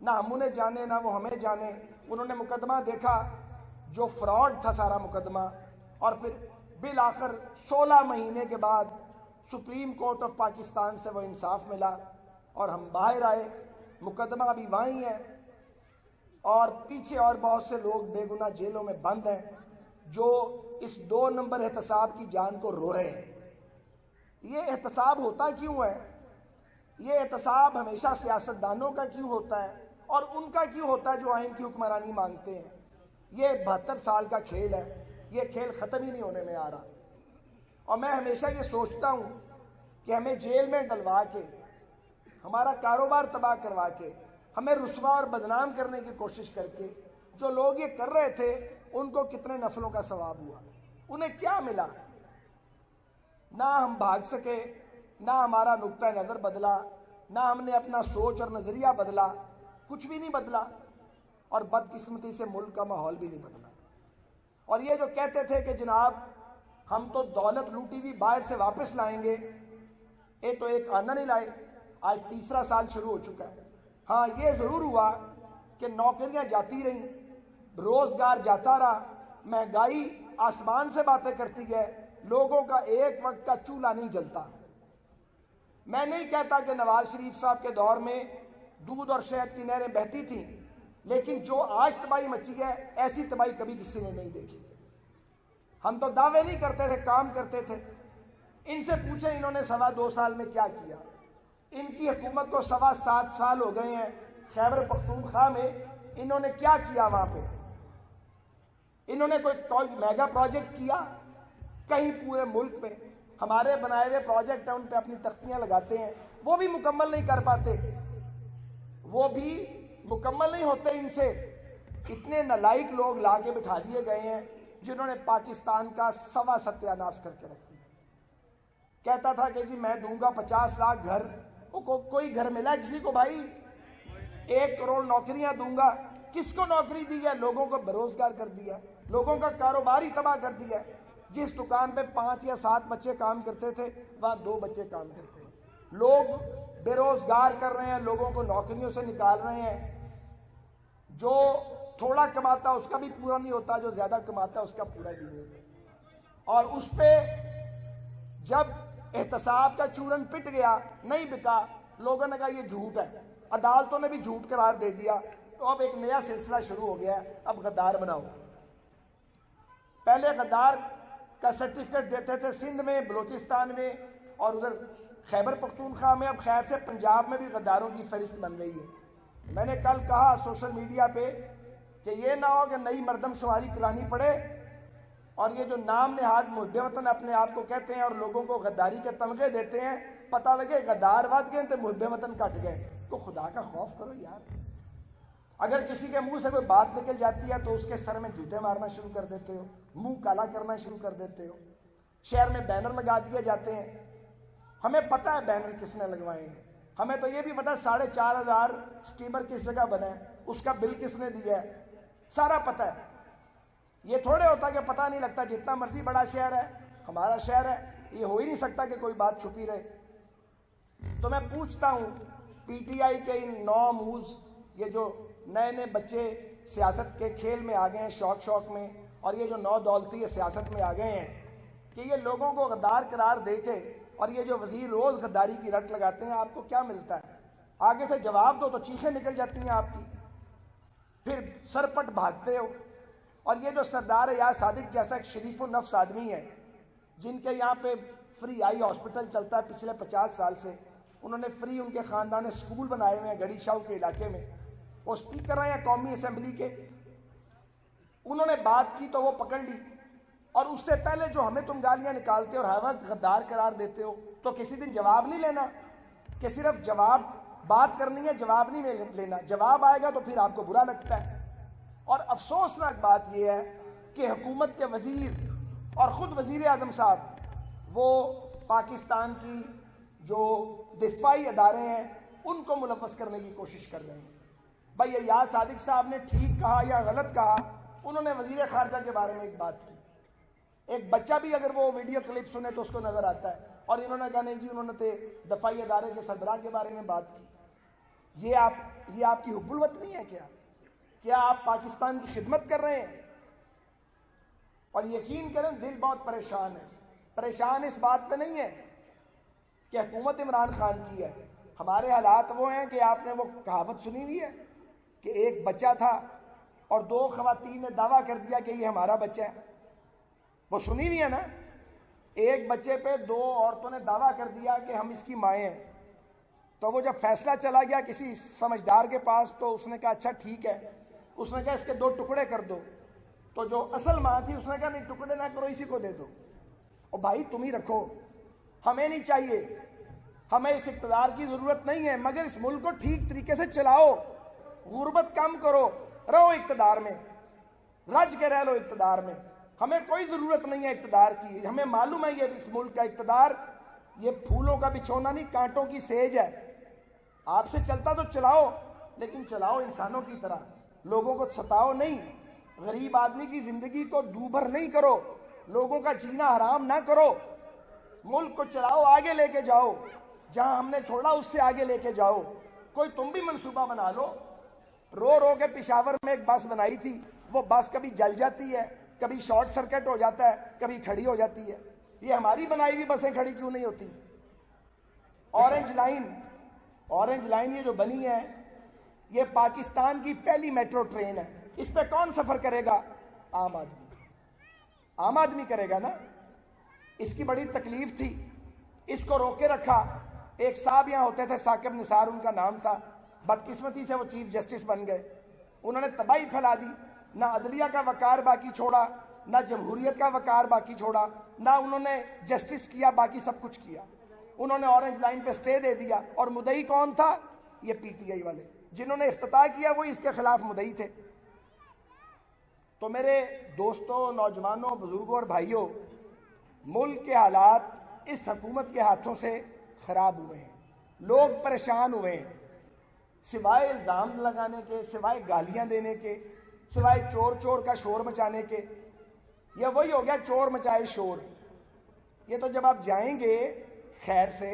نہ ہم انہیں جانے نہ وہ ہمیں جانے. انہوں نے مقدمہ دیکھا جو فراڈ تھا سارا مقدمہ، اور پھر بالآخر 16 مہینے کے بعد سپریم کورٹ آف پاکستان سے وہ انصاف ملا اور ہم باہر آئے. مقدمہ ابھی وہیں ہے اور پیچھے اور بہت سے لوگ بے گناہ جیلوں میں بند ہیں جو اس 2 نمبر احتساب کی جان کو رو رہے ہیں. یہ احتساب ہوتا کیوں ہے؟ یہ احتساب ہمیشہ سیاستدانوں کا کیوں ہوتا ہے اور ان کا کیوں ہوتا ہے جو آئین کی حکمرانی مانگتے ہیں؟ یہ 72 سال کا کھیل ہے، یہ کھیل ختم ہی نہیں ہونے میں آ رہا. اور میں ہمیشہ یہ سوچتا ہوں کہ ہمیں جیل میں ڈلوا کے، ہمارا کاروبار تباہ کروا کے، ہمیں رسوا اور بدنام کرنے کی کوشش کر کے جو لوگ یہ کر رہے تھے ان کو کتنے نفلوں کا ثواب ہوا، انہیں کیا ملا؟ نہ ہم بھاگ سکے، نہ ہمارا نقطہ نظر بدلا، نہ ہم نے اپنا سوچ اور نظریہ بدلا، کچھ بھی نہیں بدلا، اور بدقسمتی سے ملک کا ماحول بھی نہیں بدلا. اور یہ جو کہتے تھے کہ جناب ہم تو دولت لوٹی ہوئی باہر سے واپس لائیں گے، یہ تو ایک آنا نہیں لائے. آج 3 سال شروع ہو چکا ہے. ہاں یہ ضرور ہوا کہ نوکریاں جاتی رہیں، روزگار جاتا رہا، مہنگائی آسمان سے باتیں کرتی ہے، لوگوں کا ایک وقت کا چولہا نہیں جلتا. میں نہیں کہتا کہ نواز شریف صاحب کے دور میں دودھ اور شہد کی نہریں بہتی تھیں، لیکن جو آج تباہی مچی ہے ایسی تباہی کبھی کسی نے نہیں دیکھی. ہم تو دعوے نہیں کرتے تھے، کام کرتے تھے. ان سے پوچھیں انہوں نے 2.25 سال میں کیا کیا. ان کی حکومت کو 7.25 سال ہو گئے ہیں. خیبر پختونخوا میں انہوں نے کیا کیا؟ وہاں پہ انہوں نے کوئی میگا پروجیکٹ کیا؟ کہیں پورے ملک میں ہمارے بنائے ہوئے پروجیکٹ ہیں ان پہ اپنی تختیاں لگاتے ہیں، وہ بھی مکمل نہیں کر پاتے، وہ بھی مکمل نہیں ہوتے. ان سے اتنے نالائق لوگ لا کے بٹھا دیے گئے ہیں جنہوں نے پاکستان کا سوا ستیہ ناش کر کے رکھ دیا. کہتا تھا کہ جی میں دوں گا 50 لاکھ گھر، کوئی گھر ملا کسی کو بھائی؟ 1 کروڑ نوکریاں دوں گا. کس کو نوکری دی ہے؟ لوگوں کو بےروزگار کر دیا، لوگوں کا کاروبار ہی تباہ کر دیا. جس دکان پہ 5 یا 7 بچے کام کرتے تھے وہاں 2 بچے کام کرتے ہیں. لوگ بے روزگار کر رہے ہیں، لوگوں کو نوکریوں سے نکال رہے ہیں. جو تھوڑا کماتا اس کا بھی پورا نہیں ہوتا، جو زیادہ کماتا اس کا پورا بھی نہیں ہوتا. اور اس پہ جب احتساب کا چورن پٹ گیا، نہیں بکا، لوگوں نے کہا یہ جھوٹ ہے، عدالتوں نے بھی جھوٹ قرار دے دیا، تو اب ایک نیا سلسلہ شروع ہو گیا ہے، اب غدار بناؤ. پہلے غدار کا سرٹیفکیٹ دیتے تھے سندھ میں، بلوچستان میں اور ادھر خیبر پختونخوا میں. اب خیر سے پنجاب میں بھی غداروں کی فہرست بن رہی ہے. میں نے کل کہا سوشل میڈیا پہ کہ یہ نہ ہو کہ نئی مردم شماری کرانی پڑے اور یہ جو نام نہاد محب وطن اپنے آپ کو کہتے ہیں اور لوگوں کو غداری کے تمغے دیتے ہیں، پتہ لگے غدار ود گئے تو محب وطن کٹ گئے. تو خدا کا خوف کرو یار. اگر کسی کے منہ سے کوئی بات نکل جاتی ہے تو اس کے سر میں جوتے مارنا شروع کر دیتے ہو، منہ کالا کرنا شروع کر دیتے ہو. شہر میں بینر لگا دیے جاتے ہیں. ہمیں پتہ ہے بینر کس نے لگوائے ہیں، ہمیں تو یہ بھی پتہ 4,500 سٹیمر کس جگہ بنا ہے، اس کا بل کس نے دیا ہے، سارا پتہ ہے. یہ تھوڑے ہوتا کہ پتہ نہیں لگتا. جتنا مرضی بڑا شہر ہے، ہمارا شہر ہے، یہ ہو ہی نہیں سکتا کہ کوئی بات چھپی رہے. تو میں پوچھتا ہوں پی ٹی آئی کے ان 9 موز، یہ جو نئے نئے بچے سیاست کے کھیل میں آ گئے ہیں، شوق میں، اور یہ جو 9 دولتی یہ سیاست میں آ گئے ہیں، کہ یہ لوگوں کو غدار قرار دے کے اور یہ جو وزیر روز غداری کی رٹ لگاتے ہیں، آپ کو کیا ملتا ہے؟ آگے سے جواب دو تو چیخیں نکل جاتی ہیں آپ کی، پھر سرپٹ بھاگتے ہو. اور یہ جو سردار ایاز صادق جیسا ایک شریف النفس آدمی ہے، جن کے یہاں پہ فری آئی ہاسپٹل چلتا ہے پچھلے 50 سال سے، انہوں نے فری ان کے خاندان نے اسکول بنائے ہوئے ہیں گڑی شاہو کے علاقے میں، وہ اسپیکر رہے ہیں قومی اسمبلی کے. انہوں نے بات کی تو وہ پکڑ لی، اور اس سے پہلے جو ہمیں تم گالیاں نکالتے اور ہر وقت غدار قرار دیتے ہو، تو کسی دن جواب نہیں لینا کہ صرف جواب بات کرنی ہے، جواب نہیں لینا. جواب آئے گا تو پھر آپ کو برا لگتا ہے. اور افسوسناک بات یہ ہے کہ حکومت کے وزیر اور خود وزیر اعظم صاحب وہ پاکستان کی جو دفاعی ادارے ہیں ان کو ملوث کرنے کی کوشش کر رہے ہیں. بھائی ایاز صادق صاحب نے ٹھیک کہا یا غلط کہا، انہوں نے وزیر خارجہ کے بارے میں ایک بات کی. ایک بچہ بھی اگر وہ ویڈیو کلپ سنے تو اس کو نظر آتا ہے. اور انہوں نے کہا نہیں جی انہوں نے دفاعی ادارے کے سربراہ کے بارے میں بات کی. یہ آپ کی حب الوطنی ہے کیا آپ پاکستان کی خدمت کر رہے ہیں؟ اور یقین کریں دل بہت پریشان ہے. پریشان اس بات پہ نہیں ہے کہ حکومت عمران خان کی ہے. ہمارے حالات وہ ہیں کہ آپ نے وہ کہاوت سنی ہوئی ہے کہ ایک بچہ تھا اور 2 خواتین نے دعویٰ کر دیا کہ یہ ہمارا بچہ ہے. وہ سنی ہوئی ہے نا؟ ایک بچے پہ 2 عورتوں نے دعویٰ کر دیا کہ ہم اس کی مائیں ہیں. تو وہ جب فیصلہ چلا گیا کسی سمجھدار کے پاس تو اس نے کہا اچھا ٹھیک ہے. اس نے کہا اس کے 2 ٹکڑے کر دو. تو جو اصل ماں تھی اس نے کہا نہیں ٹکڑے نہ کرو، اسی کو دے دو. اور بھائی تم ہی رکھو، ہمیں نہیں چاہیے، ہمیں اس اقتدار کی ضرورت نہیں ہے، مگر اس ملک کو ٹھیک طریقے سے چلاؤ، غربت کم کرو، رہو اقتدار میں، رج کے رہ لو اقتدار میں. ہمیں کوئی ضرورت نہیں ہے اقتدار کی. ہمیں معلوم ہے یہ اس ملک کا اقتدار یہ پھولوں کا بچھونا نہیں، کانٹوں کی سیج ہے. آپ سے چلتا تو چلاؤ، لیکن چلاؤ انسانوں کی طرح، لوگوں کو ستاؤ نہیں، غریب آدمی کی زندگی کو دوبھر نہیں کرو، لوگوں کا جینا حرام نہ کرو. ملک کو چلاؤ، آگے لے کے جاؤ، جہاں ہم نے چھوڑا اس سے آگے لے کے جاؤ. کوئی تم بھی منصوبہ بنا لو. رو کے پشاور میں ایک بس بنائی تھی، وہ بس کبھی جل جاتی ہے، کبھی شارٹ سرکٹ ہو جاتا ہے، کبھی کھڑی ہو جاتی ہے. یہ ہماری بنائی ہوئی بسیں کھڑی کیوں نہیں ہوتی؟ اورنج لائن یہ جو بنی ہے یہ پاکستان کی پہلی میٹرو ٹرین ہے. اس پہ کون سفر کرے گا؟ عام آدمی کرے گا نا. اس کی بڑی تکلیف تھی، اس کو روکے رکھا. ایک صاحب یہاں ہوتے تھے، ثاقب نثار ان کا نام تھا، بدقسمتی سے وہ چیف جسٹس بن گئے. انہوں نے تباہی پھیلا دی، نہ عدلیہ کا وقار باقی چھوڑا، نہ جمہوریت کا وقار باقی چھوڑا، نہ انہوں نے جسٹس کیا، باقی سب کچھ کیا. انہوں نے اورنج لائن پہ سٹے دے دیا. اور مدعی کون تھا؟ یہ پی ٹی آئی والے، جنہوں نے افتتاح کیا وہ اس کے خلاف مدعی تھے. تو میرے دوستوں، نوجوانوں، بزرگوں اور بھائیوں، ملک کے حالات اس حکومت کے ہاتھوں سے خراب ہوئے ہیں. لوگ پریشان ہوئے ہیں، سوائے الزام لگانے کے، سوائے گالیاں دینے کے، سوائے چور کا شور مچانے کے. یہ وہی ہو گیا چور مچائے شور. یہ تو جب آپ جائیں گے خیر سے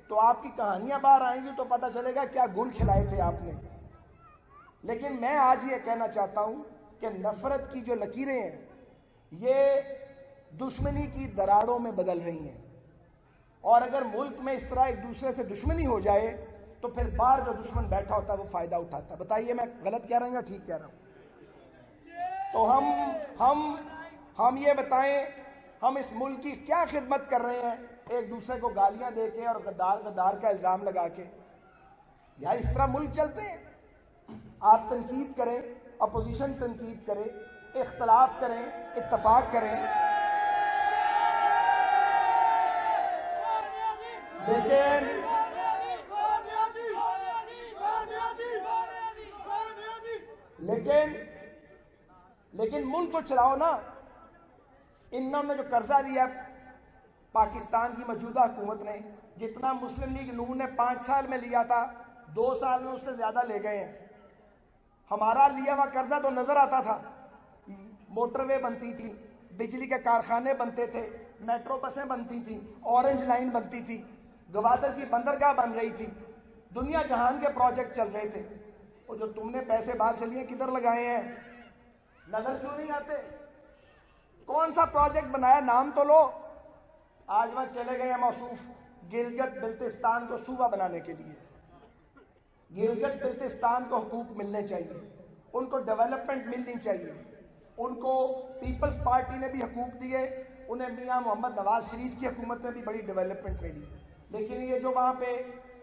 تو آپ کی کہانیاں باہر آئیں گی تو پتہ چلے گا کیا گل کھلائے تھے آپ نے. لیکن میں آج یہ کہنا چاہتا ہوں کہ نفرت کی جو لکیریں ہیں یہ دشمنی کی دراڑوں میں بدل رہی ہیں. اور اگر ملک میں اس طرح ایک دوسرے سے دشمنی ہو جائے تو پھر باہر جو دشمن بیٹھا ہوتا ہے وہ فائدہ اٹھاتا ہے. بتائیے میں غلط کہہ رہا ہوں یا ٹھیک کہہ رہا ہوں؟ تو ہم یہ بتائیں ہم اس ملک کی کیا خدمت کر رہے ہیں ایک دوسرے کو گالیاں دے کے اور غدار کا الزام لگا کے؟ یار اس طرح ملک چلتے ہیں؟ آپ تنقید کریں، اپوزیشن تنقید کرے، اختلاف کریں، اتفاق کریں، لیکن ملک تو چلاؤ نا. انہوں نے جو قرضہ لیا پاکستان کی موجودہ حکومت نے، جتنا مسلم لیگ نون نے 5 سال میں لیا تھا 2 سال میں اس سے زیادہ لے گئے ہیں. ہمارا لیا ہوا قرضہ تو نظر آتا تھا، موٹر وے بنتی تھی، بجلی کے کارخانے بنتے تھے، میٹرو بسیں بنتی تھیں، اورنج لائن بنتی تھی، گوادر کی بندرگاہ بن رہی تھی، دنیا جہان کے پروجیکٹ چل رہے تھے. اور جو تم نے پیسے باہر سے لیے کدھر لگائے ہیں؟ نظر کیوں نہیں آتے؟ کون سا پروجیکٹ بنایا؟ نام تو لو. آج وہاں چلے گئے ہیں موصوف گلگت بلتستان کو صوبہ بنانے کے لیے. گلگت بلتستان کو حقوق ملنے چاہیے، ان کو ڈیولپمنٹ ملنی چاہیے. ان کو پیپلز پارٹی نے بھی حقوق دیے، انہیں میاں محمد نواز شریف کی حکومت میں بھی بڑی ڈیولپمنٹ ملی. لیکن یہ جو وہاں پہ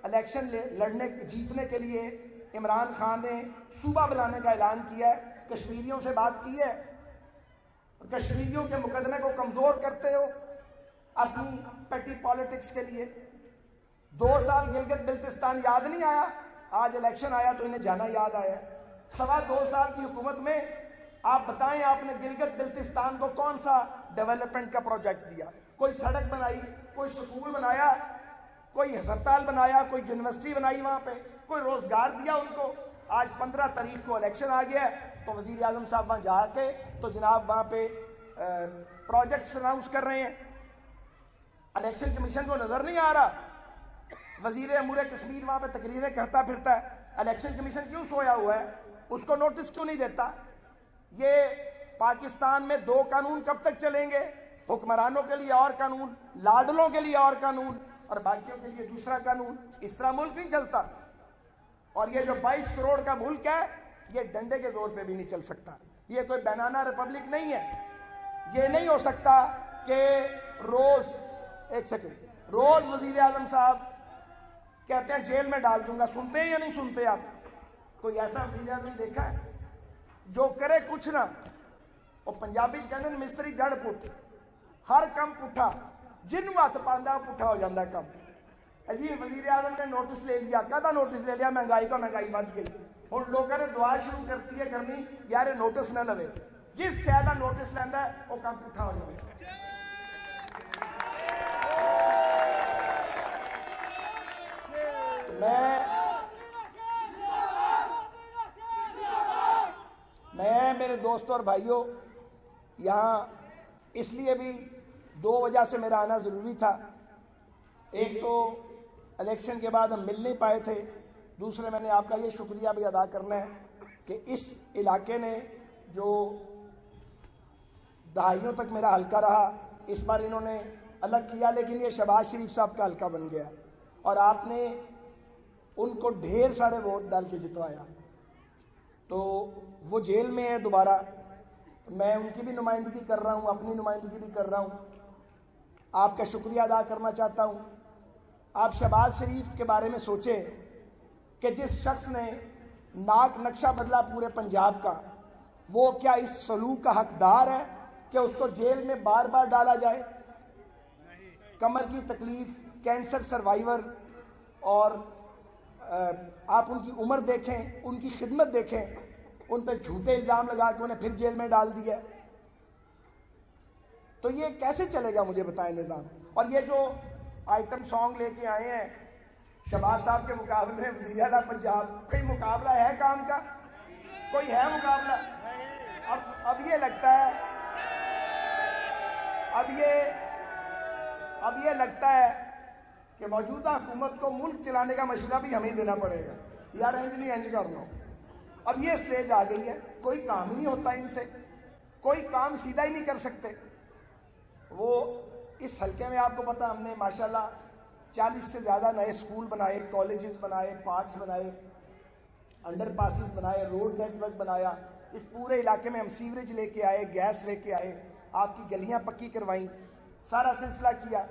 الیکشن لڑنے جیتنے کے لیے عمران خان نے صوبہ بنانے کا اعلان کیا ہے، کشمیریوں سے بات کی ہے، کشمیریوں کے مقدمے کو کمزور کرتے ہو اپنی پیٹی پالیٹکس کے لیے. 2 سال گلگت بلتستان یاد نہیں آیا؟ آج الیکشن آیا تو انہیں جانا یاد آیا. 2.25 سال کی حکومت میں آپ بتائیں آپ نے گلگت بلتستان کو کون سا ڈیولپمنٹ کا پروجیکٹ دیا؟ کوئی سڑک بنائی، کوئی سکول بنایا، کوئی ہسپتال بنایا، کوئی یونیورسٹی بنائی وہاں پہ، کوئی روزگار دیا ان کو؟ آج 15 تاریخ کو الیکشن آ گیا ہے تو وزیر اعظم صاحب وہاں جا کے تو جناب وہاں پہ پروجیکٹس اناؤنس کر رہے ہیں. الیکشن کمیشن کو نظر نہیں آ رہا؟ وزیر امور کشمیر وہاں پہ تقریریں کرتا پھرتا ہے. الیکشن کمیشن کیوں سویا ہوا ہے؟ اس کو نوٹس کیوں نہیں دیتا؟ یہ پاکستان میں دو قانون کب تک چلیں گے؟ حکمرانوں کے لیے اور قانون، لاڈلوں کے لیے اور قانون، اور باقیوں کے لیے دوسرا قانون۔ اس طرح ملک نہیں چلتا۔ اور یہ جو 22 کروڑ کا ملک ہے، یہ ڈنڈے کے زور پہ بھی نہیں چل سکتا۔ یہ کوئی بنانا ریپبلک نہیں ہے۔ یہ نہیں ہو سکتا کہ روز وزیر اعظم صاحب کہتے ہیں جیل میں ڈال دوں گا۔ سنتے ہیں یا نہیں سنتے آپ؟ کوئی ایسا وزیر اعظم دیکھا ہے جو کرے کچھ نہ؟ اور پنجابی کہتے ہیں مستری جڑ پٹ، ہر کم پٹھا، جنوں ہاتھ پاندا پٹھا ہو جاتا ہے کم۔ جی وزیر اعظم نے نوٹس لے لیا، کہتا نوٹس لے لیا؟ مہنگائی بڑھ گئی۔ ہوں لوگوں نے دعا شروع کرتی ہے کرنی، یار نوٹس نہ لوے، جس شہر کا نوٹس لینا ہے وہ کم پٹھا ہو جائے۔ میں میرے دوستوں اور بھائیوں یہاں اس لیے بھی دو وجہ سے میرا آنا ضروری تھا۔ ایک تو الیکشن کے بعد ہم مل نہیں پائے تھے، دوسرے میں نے آپ کا یہ شکریہ بھی ادا کرنا ہے کہ اس علاقے نے جو دہائیوں تک میرا حلقہ رہا، اس بار انہوں نے الگ کیا، لیکن یہ شہباز شریف صاحب کا حلقہ بن گیا اور آپ نے ان کو ڈھیر سارے ووٹ ڈال کے جتوایا۔ تو وہ جیل میں ہے دوبارہ، میں ان کی بھی نمائندگی کر رہا ہوں، اپنی نمائندگی بھی کر رہا ہوں۔ آپ کا شکریہ ادا کرنا چاہتا ہوں۔ آپ شہباز شریف کے بارے میں سوچیں کہ جس شخص نے ناک نقشہ بدلا پورے پنجاب کا، وہ کیا اس سلوک کا حقدار ہے کہ اس کو جیل میں بار بار ڈالا جائے؟ کمر کی تکلیف، کینسر سروائیور، اور آپ ان کی عمر دیکھیں، ان کی خدمت دیکھیں، ان پہ جھوٹے الزام لگا کے انہیں پھر جیل میں ڈال دیا۔ تو یہ کیسے چلے گا مجھے بتائیں نظام؟ اور یہ جو آئٹم سانگ لے کے آئے ہیں شہباز صاحب کے مقابلے میں وزیر اعلیٰ پنجاب، کوئی مقابلہ ہے کام کا؟ کوئی ہے مقابلہ؟ اب یہ لگتا ہے اب یہ لگتا ہے کہ موجودہ حکومت کو ملک چلانے کا مشورہ بھی ہمیں دینا پڑے گا، یار انج نہیں انج کر لو۔ اب یہ سٹیج آ گئی ہے، کوئی کام ہی نہیں ہوتا ان سے، کوئی کام سیدھا ہی نہیں کر سکتے۔ وہ اس حلقے میں آپ کو پتا ہم نے ماشاءاللہ 40 سے زیادہ نئے سکول بنائے، کالجز بنائے، پارکس بنائے، انڈر پاسز بنائے، روڈ نیٹ ورک بنایا۔ اس پورے علاقے میں ہم سیوریج لے کے آئے، گیس لے کے آئے، آپ کی گلیاں پکی کروائیں، سارا سلسلہ کیا۔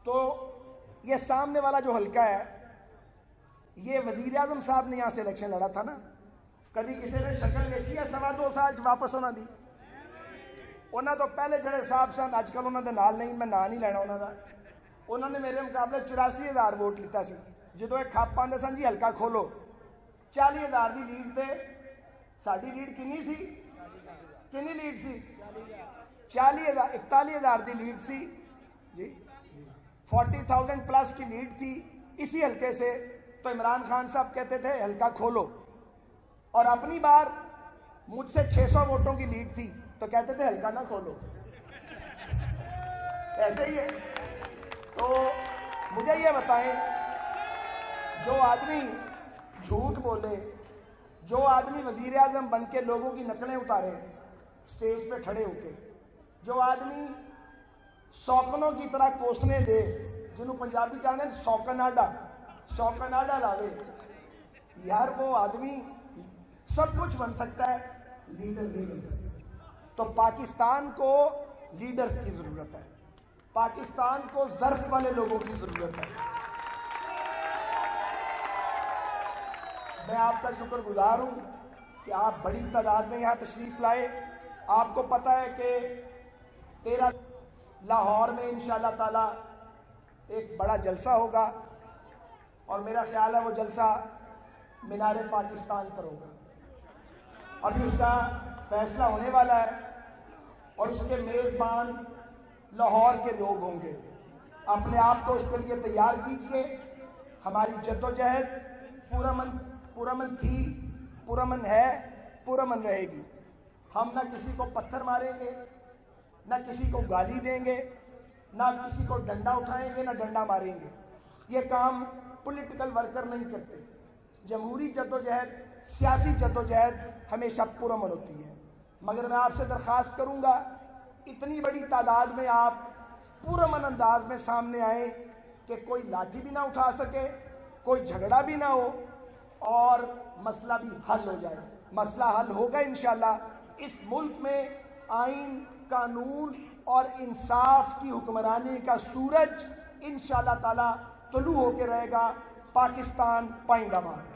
تو یہ سامنے والا جو حلقہ ہے، یہ وزیر اعظم صاحب نے یہاں سے الیکشن لڑا تھا نا، کبھی کسی نے شکل دیکھی ہے 2.25 سال واپس ہونا دی؟ انہوں تو پہلے جڑے صاحب سن، اج کل انہوں نے نال نہیں، میں نام نہیں لینا انہوں کا، انہوں نے میرے مقابلے 84,000 ووٹ لیتا سی۔ جدو ایک کھپ آدھے سن جی حلقہ کھولو، 40,000 کی لیڈ تے ساری لیڈ کنی سی؟ کنی لیڈ سی؟ 41,000 کی لیڈ سی جی، 40,000 پلس کی لیڈ تھی اسی حلقے سے۔ تو عمران خان صاحب کہتے تھے حلقہ کھولو، اور اپنی بار مجھ سے 600 ووٹوں کی لیڈ تھی تو کہتے تھے حلقہ نہ کھولو۔ ایسے ہی ہے۔ تو مجھے یہ بتائیں، جو آدمی جھوٹ بولے، جو آدمی وزیر اعظم بن کے لوگوں کی نقلیں اتارے سٹیج پہ کھڑے ہو کے، جو آدمی سوکنوں کی طرح کوسنے دے، جنہوں پنجابی چاہتے ہیں سوکناڈا لاوے، یار وہ آدمی سب کچھ بن سکتا ہے، لیڈر نہیں بن سکتا۔ تو پاکستان کو لیڈرز کی ضرورت ہے، پاکستان کو ظرف والے لوگوں کی ضرورت ہے۔ میں آپ کا شکر گزار ہوں کہ آپ بڑی تعداد میں یہاں تشریف لائے۔ آپ کو پتہ ہے کہ 13 لاہور میں انشاءاللہ تعالی ایک بڑا جلسہ ہوگا، اور میرا خیال ہے وہ جلسہ مینار پاکستان پر ہوگا۔ ابھی اس کا فیصلہ ہونے والا ہے، اور اس کے میزبان لاہور کے لوگ ہوں گے۔ اپنے آپ کو اس کے لیے تیار کیجئے۔ ہماری جدوجہد پرامن تھی، پرامن ہے، پرامن رہے گی۔ ہم نہ کسی کو پتھر ماریں گے، نہ کسی کو گالی دیں گے، نہ کسی کو ڈنڈا اٹھائیں گے، نہ ڈنڈا ماریں گے۔ یہ کام پولیٹیکل ورکر نہیں کرتے، جمہوری جدوجہد، سیاسی جدوجہد ہمیشہ پرامن ہوتی ہے، مگر میں آپ سے درخواست کروں گا اتنی بڑی تعداد میں آپ پرامن انداز میں سامنے آئیں کہ کوئی لاٹھی بھی نہ اٹھا سکے، کوئی جھگڑا بھی نہ ہو اور مسئلہ بھی حل ہو جائے۔ مسئلہ حل ہوگا انشاءاللہ۔ اس ملک میں آئین، قانون اور انصاف کی حکمرانی کا سورج انشاءاللہ تعالی طلوع ہو کے رہے گا۔ پاکستان پائندہ باد۔